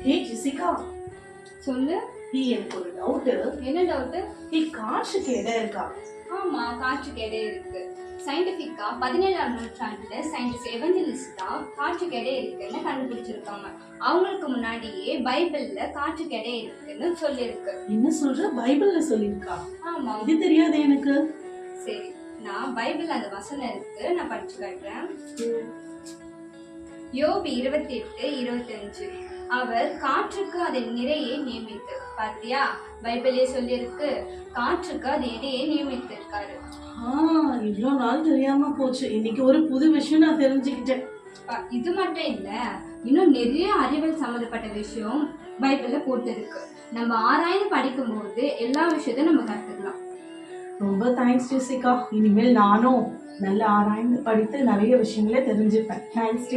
ஹே Jessica, சொல்லு. எனக்கு ஒரு டவுட். என்ன டவுட்? காற்றுக்கு இடம் இருக்கா? ஆமா, காற்றுக்கு இடம் இருக்கு. சயின்டிபிக்கா 17ஆம் நூற்றாண்டுல சயின்டிஸ்ட் எவஞ்சலிஸ்ட் தான் காற்றுக்கு இடம் இருக்குன்னு கண்டுபிடிச்சிருக்காங்க. அவங்களுக்கு முன்னாடியே பைபிள்ல காற்றுக்கு இடம் இருக்குன்னு சொல்லியிருக்கு. என்ன சொல்ற? பைபிள்ல சொல்லிருக்கா? ஆமா. இது தெரியாது எனக்கு. சரி, நான் பைபிள் அந்த வசனம் இருக்கு, நான் படிச்சு காட்டுறேன். யோபு 28:25. அவர் காற்றுக்கு அதன் நிறையை நியமித்து. பாத்தியா, பைபிளே சொல்லியிருக்கு, காற்றுக்கு அது இடையே நியமித்திருக்காரு. இவ்வளவு நாள் தெரியாம போச்சு. இன்னைக்கு ஒரு புது விஷயம் நான் தெரிஞ்சுக்கிட்டேன். இது மட்டும் இல்ல, இன்னும் நிறைய அறிவியல் சம்பந்தப்பட்ட விஷயம் பைபிள்ல போட்டு இருக்கு. நம்ம ஆராய்ந்து படிக்கும் போது எல்லா விஷயத்தையும் நம்ம கத்துக்கலாம். ரொம்ப தேங்க்ஸ் ஜெசிகா. இனிமேல் நானும் நல்ல ஆராய்ந்து படித்து நிறைய விஷயங்களே தெரிஞ்சுப்பேன். தேங்க்ஸ்.